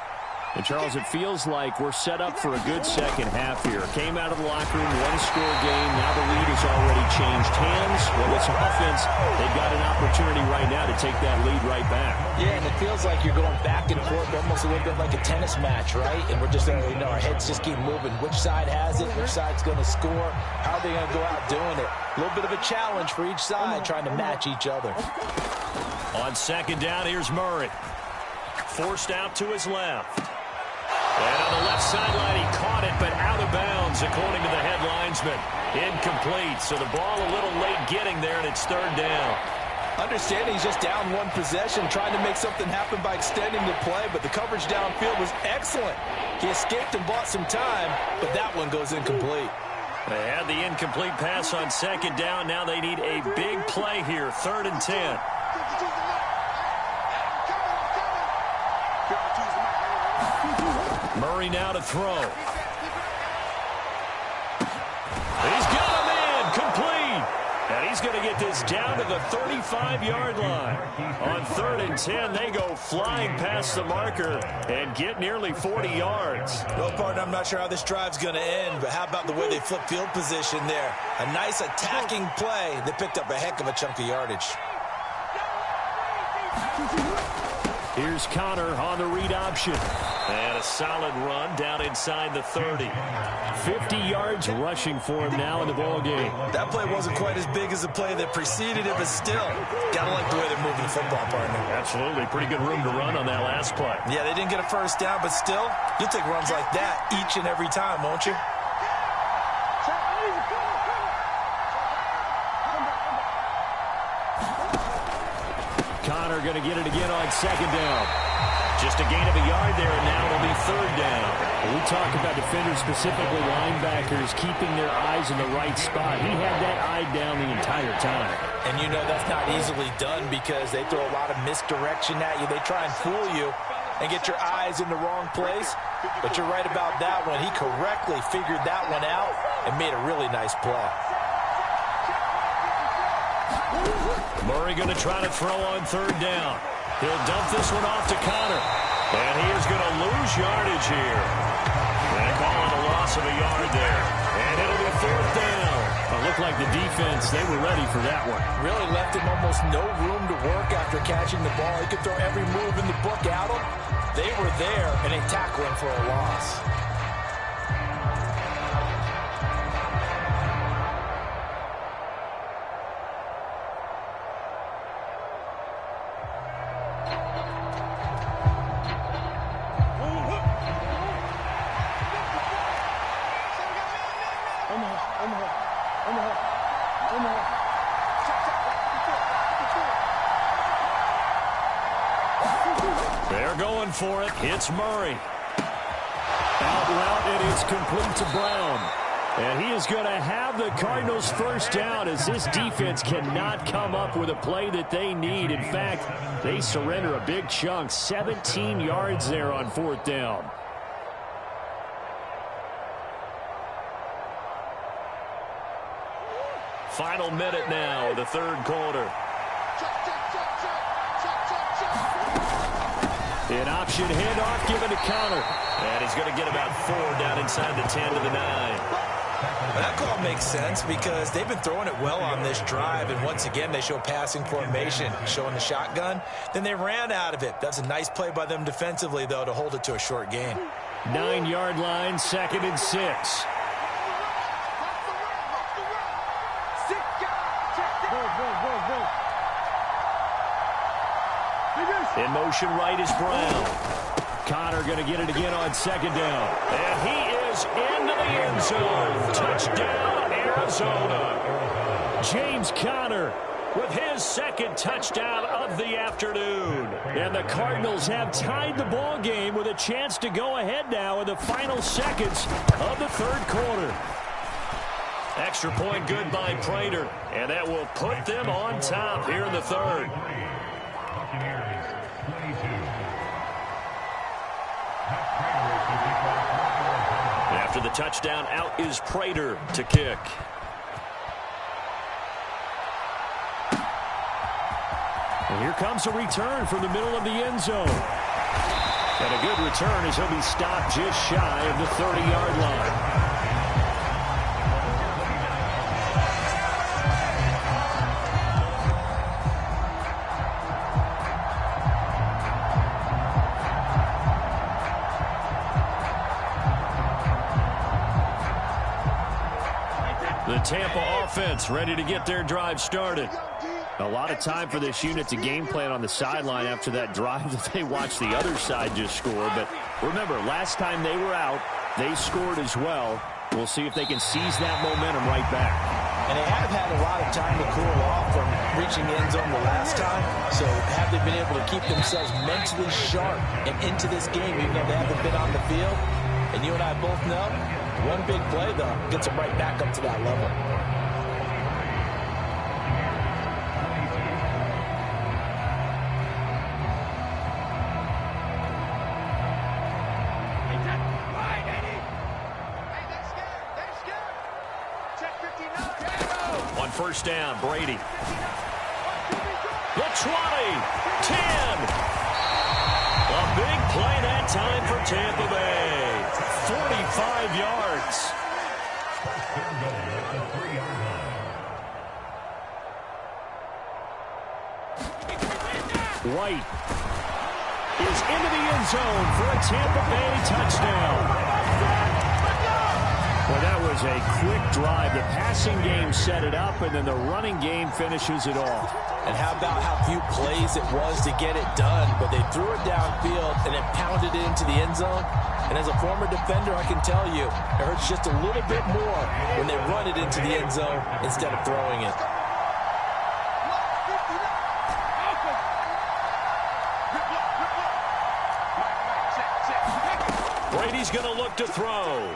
And, Charles, it feels like we're set up for a good second half here. Came out of the locker room, one-score game. Now the lead has already changed hands. Well, it's offense. They've got an opportunity right now to take that lead right back. Yeah, and it feels like you're going back and forth almost a little bit like a tennis match, right? And we're just, our heads just keep moving. Which side has it? Which side's going to score? How are they going to go out doing it? A little bit of a challenge for each side, trying to match each other. On second down, here's Murray. Forced out to his left. And on the left sideline, he caught it, but out of bounds, according to the head linesman. Incomplete, so the ball a little late getting there, and it's third down. Understanding he's just down one possession, trying to make something happen by extending the play, but the coverage downfield was excellent. He escaped and bought some time, but that one goes incomplete. They had the incomplete pass on second down. Now they need a big play here, 3rd and 10. Murray now to throw. He's got him in, complete. And he's going to get this down to the 35-yard line. On 3rd and 10, they go flying past the marker and get nearly 40 yards. Well, partner, I'm not sure how this drive's going to end, but how about the way they flip field position there? A nice attacking play. They picked up a heck of a chunk of yardage. Here's Connor on the read option. And a solid run down inside the 30. 50 yards rushing for him now in the ballgame. That play wasn't quite as big as the play that preceded it, but still, gotta like the way they're moving the football, partner. Absolutely. Pretty good room to run on that last play. Yeah, they didn't get a first down, but still, you'll take runs like that each and every time, won't you? Connor going to get it again on second down. Just a gain of a yard there, and now it'll be 3rd down. When we talk about defenders, specifically linebackers, keeping their eyes in the right spot. He had that eye down the entire time. And you know that's not easily done because they throw a lot of misdirection at you. They try and fool you and get your eyes in the wrong place. But you're right about that one. He correctly figured that one out and made a really nice play. Murray going to try to throw on 3rd down. He'll dump this one off to Connor. And he is going to lose yardage here. And calling a loss of a yard there. And it'll be 4th down. It looked like the defense, they were ready for that one. Really left him almost no room to work after catching the ball. He could throw every move in the book at him. They were there, and they tackle him for a loss. They're going for it. It's Murray. Out route, and it's complete to Brown. And he is going to have the Cardinals' first down as this defense cannot come up with a play that they need. In fact, they surrender a big chunk, 17 yards there on 4th down. Final minute now of the 3rd quarter. An option handoff given to Connor. And he's going to get about 4 down inside the 10 to the 9. That call makes sense because they've been throwing it well on this drive, and once again they show passing formation, showing the shotgun. Then they ran out of it. That's a nice play by them defensively, though, to hold it to a short gain. 9-yard line, 2nd and 6. In motion right is Brown. Connor going to get it again on 2nd down. And he is into the end zone. Touchdown, Arizona. James Conner with his 2nd touchdown of the afternoon. And the Cardinals have tied the ball game with a chance to go ahead now in the final seconds of the 3rd quarter. Extra point good by Prater. And that will put them on top here in the 3rd. After the touchdown, out is Prater to kick. And here comes a return from the middle of the end zone. And a good return as he'll be stopped just shy of the 30-yard line. The Tampa offense ready to get their drive started. A lot of time for this unit to game plan on the sideline after that drive that they watched the other side just score. But remember, last time they were out, they scored as well. We'll see if they can seize that momentum right back. And they have had a lot of time to cool off from reaching the end zone the last time. So have they been able to keep themselves mentally sharp and into this game, even though they haven't been on the field? And you and I both know, one big play, though, gets them right back up to that level. First down, Brady. The 20, 10. A big play that time for Tampa Bay. 45 yards. White is into the end zone for a Tampa Bay touchdown. Well, that was a quick drive. The passing game set it up, and then the running game finishes it off. And how about how few plays it was to get it done, but they threw it downfield and then pounded it into the end zone. And as a former defender, I can tell you, it hurts just a little bit more when they run it into the end zone instead of throwing it. Brady's going to look to throw.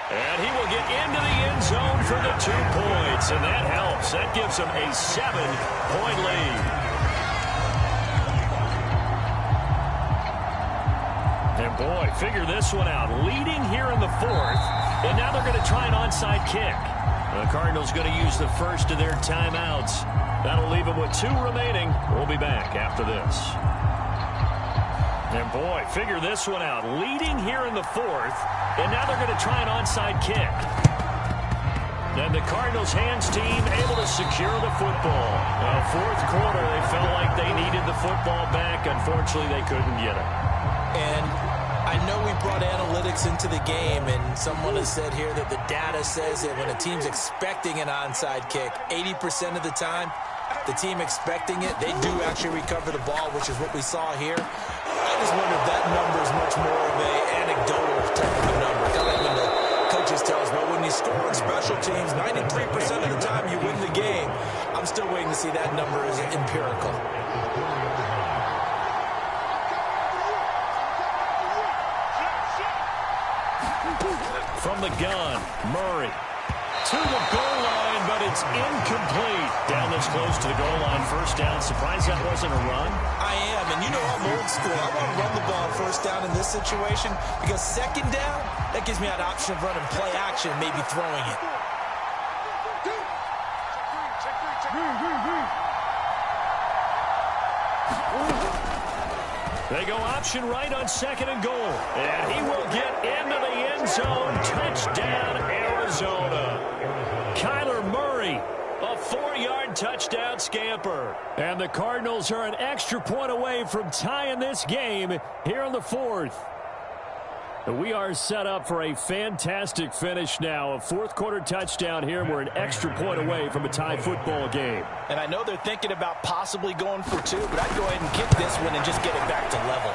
And he will get into the end zone for the 2 points, and that helps. That gives him a 7-point lead. And boy, figure this one out. Leading here in the 4th, and now they're going to try an onside kick. The Cardinals going to use the first of their timeouts. That'll leave them with 2 remaining. We'll be back after this. And boy, figure this one out. Leading here in the 4th, and now they're going to try an onside kick. And the Cardinals hands team able to secure the football. Fourth quarter, they felt like they needed the football back. Unfortunately, they couldn't get it. And I know we brought analytics into the game, and someone has said here that the data says that when a team's expecting an onside kick, 80% of the time, the team expecting it, they do actually recover the ball, which is what we saw here. I just wonder if that number is much more of an anecdotal type of a number. Kind of like when the coaches tell us, well, when you score on special teams, 93% of the time you win the game. I'm still waiting to see that number is empirical. From the gun, Murray to the goal line, but it's incomplete. Down this close to the goal line, first down. Surprised that wasn't a run? I am, and you know I'm old school. I want to run the ball first down in this situation because second down, that gives me that option of running play action, maybe throwing it. They go option right on 2nd and goal. And he will get into the end zone. Touchdown, Arizona. Kyler Murray, a 4-yard touchdown scamper. And the Cardinals are an extra point away from tying this game here in the 4th. We are set up for a fantastic finish now. A fourth-quarter touchdown here. We're an extra point away from a tie football game. And I know they're thinking about possibly going for 2, but I'd go ahead and kick this one and just get it back to level.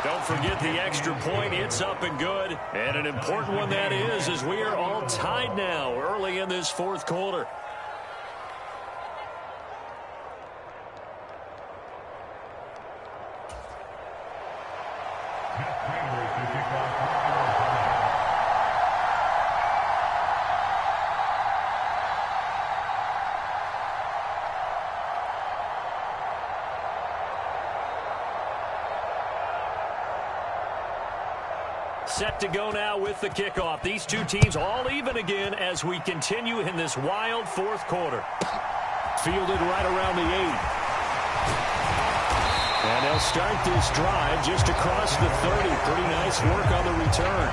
Don't forget the extra point. It's up and good. And an important one that is, as we are all tied now early in this fourth quarter. Set to go now with the kickoff. These two teams all even again as we continue in this wild fourth quarter. Fielded right around the 8. And they'll start this drive just across the 30. Pretty nice work on the return.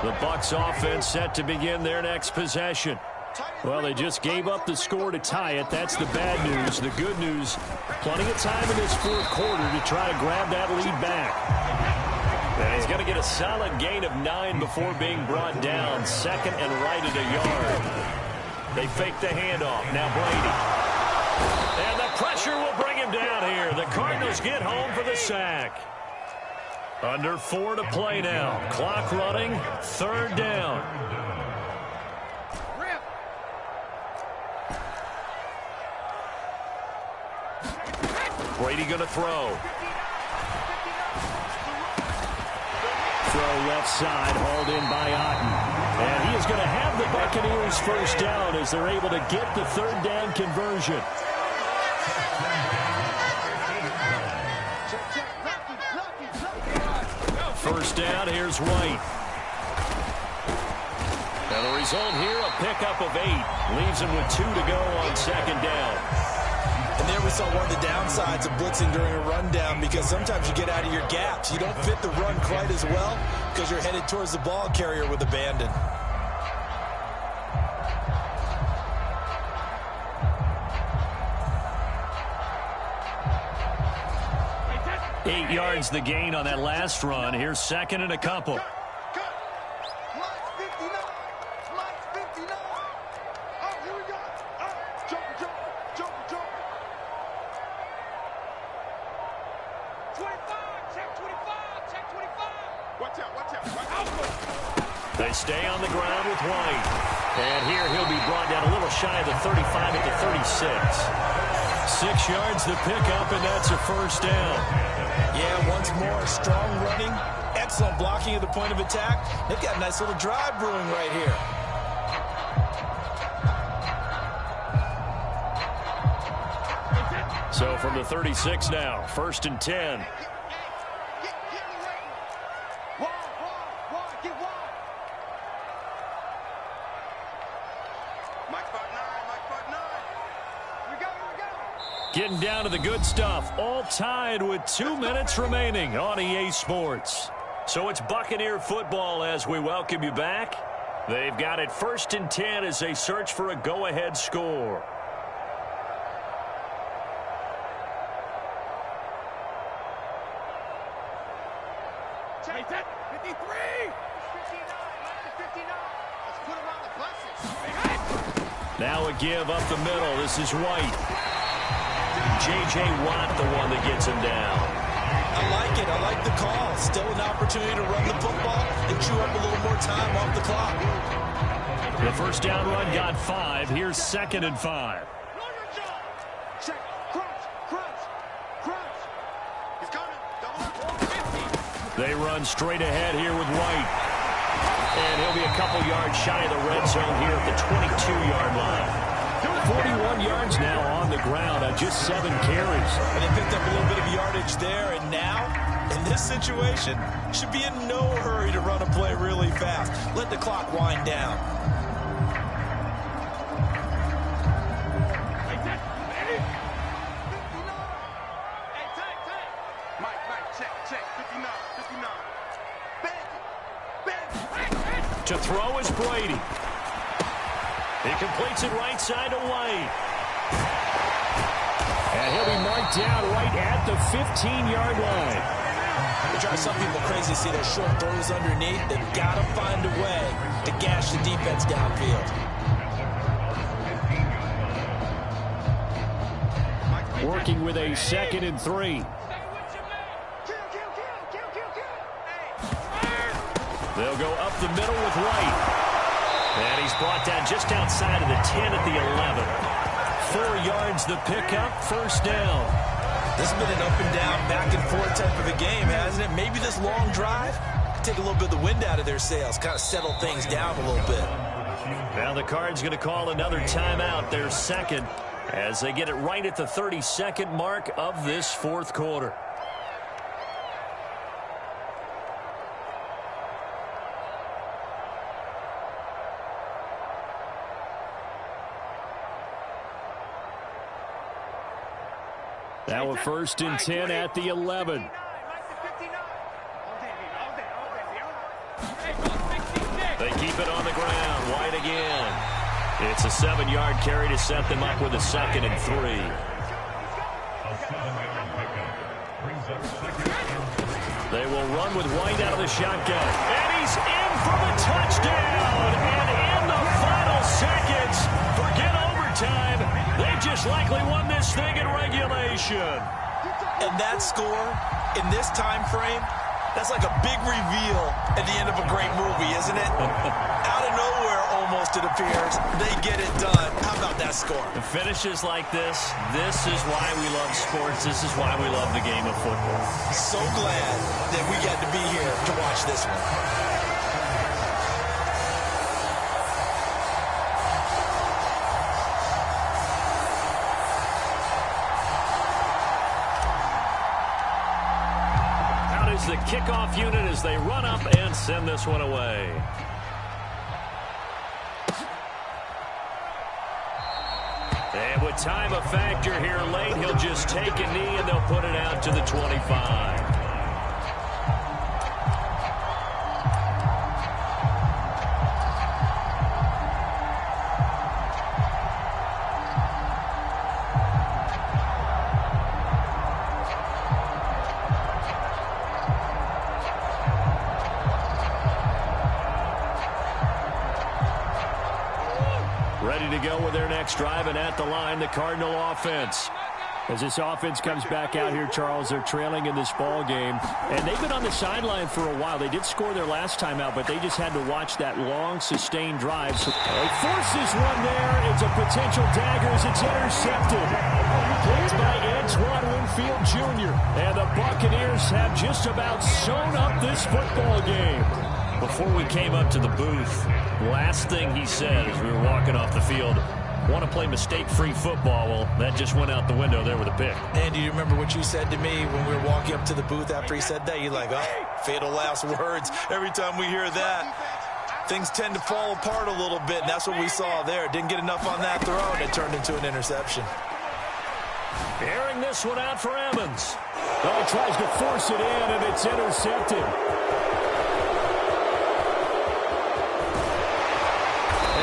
The Bucs offense set to begin their next possession. Well, they just gave up the score to tie it. That's the bad news. The good news, plenty of time in this fourth quarter to try to grab that lead back. And he's going to get a solid gain of 9 before being brought down. Second and right at a yard. They fake the handoff. Now Brady. And the pressure will bring him down here. The Cardinals get home for the sack. Under 4 to play now. Clock running. Third down. Brady going to throw. Throw left side, hauled in by Otten. And he is going to have the Buccaneers first down as they're able to get the third down conversion. First down, here's White. And the result here, a pickup of 8. Leaves him with 2 to go on second down. And there we saw one of the downsides of blitzing during a rundown, because sometimes you get out of your gaps. You don't fit the run quite as well because you're headed towards the ball carrier with abandon. Eight yards the gain on that last run. Here's second and a couple. They stay on the ground with White. And here he'll be brought down a little shy of the 35 at the 36. 6 yards to pick up, and that's a first down. Yeah, once more, strong running, excellent blocking at the point of attack. They've got a nice little drive brewing right here. So from the 36 now, first and 10. Getting down to the good stuff, all tied with 2 minutes remaining on EA Sports. So it's Buccaneer football as we welcome you back. They've got it first and 10 as they search for a go-ahead score. Take that, 53! 59, let's put him on the buses. Now a give up the middle. This is White. J.J. Watt, the one that gets him down. I like it. I like the call. Still an opportunity to run the football and chew up a little more time off the clock. The first down run got 5. Here's second and 5. Check, crunch. He's coming. Double up. They run straight ahead here with White. And he'll be a couple yards shy of the red zone here at the 22-yard line. 41 yards now on the ground on just 7 carries. And they picked up a little bit of yardage there, and now, in this situation, should be in no hurry to run a play really fast. Let the clock wind down. Mike, check, 59. To throw is Brady. He completes it right side to White. And he'll be marked down right at the 15-yard line. It drives some people crazy to see those short throws underneath. They've got to find a way to gash the defense downfield. Working with a second and 3. They'll go up the middle with White. And he's brought down just outside of the 10 at the 11. 4 yards the pickup, first down. This has been an up and down, back and forth type of a game, hasn't it? Maybe this long drive could take a little bit of the wind out of their sails, kind of settle things down a little bit. Now the Cards going to call another timeout, their second, as they get it right at the 32nd mark of this fourth quarter. Now a first and 10 at the 11. They keep it on the ground. White again. It's a 7-yard carry to set them up with a 2nd and 3. They will run with White out of the shotgun. And he's in for the touchdown. And in the final seconds, forget overtime. They just likely won this thing in regulation. And that score, in this time frame, that's like a big reveal at the end of a great movie, isn't it? Out of nowhere, almost, it appears. They get it done. How about that score? The finishes like this is why we love sports. This is why we love the game of football. So glad that we got to be here to watch this one. The kickoff unit as they run up and send this one away. And with time a factor here late, he'll just take a knee and they'll put it out to the 25. Driving at the line, the Cardinal offense. As this offense comes back out here, Charles, they're trailing in this ball game. And they've been on the sideline for a while. They did score their last time out, but they just had to watch that long, sustained drive. So he forces one there. It's a potential dagger as it's intercepted. Plays by Antoine Winfield Jr. And the Buccaneers have just about sewn up this football game. Before we came up to the booth, last thing he said as we were walking off the field, want to play mistake-free football. Well, that just went out the window there with a pick. And do you remember what you said to me when we were walking up to the booth after he said that? You're like, oh, fatal last words. Every time we hear that, things tend to fall apart a little bit, and that's what we saw there. Didn't get enough on that throw, and it turned into an interception. Airing this one out for Evans. Oh, tries to force it in, and it's intercepted.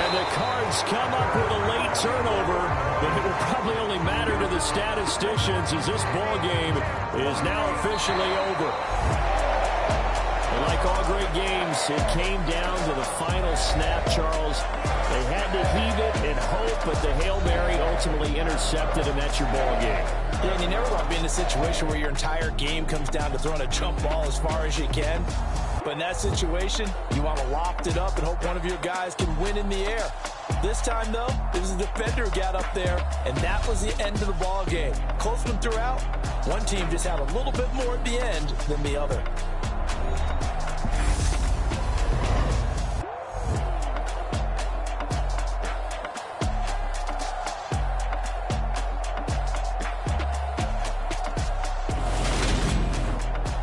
The Cards come up with a late turnover, but it will probably only matter to the statisticians as this ball game is now officially over. And like all great games, it came down to the final snap, Charles. They had to heave it and hope, but the Hail Mary ultimately intercepted, and that's your ball game. Yeah, and you never want to be in a situation where your entire game comes down to throwing a jump ball as far as you can. But in that situation, you want to loft it up and hope one of your guys can win in the air. This time, though, it was the defender who got up there, and that was the end of the ball game. Close one throughout. One team just had a little bit more at the end than the other.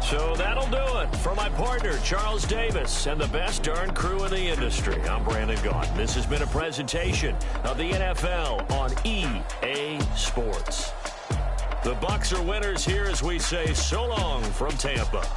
So that'll do it for my partner, Charles Davis, and the best darn crew in the industry. I'm Brandon Gaudin. This has been a presentation of the NFL on EA Sports. The Bucs are winners here as we say so long from Tampa.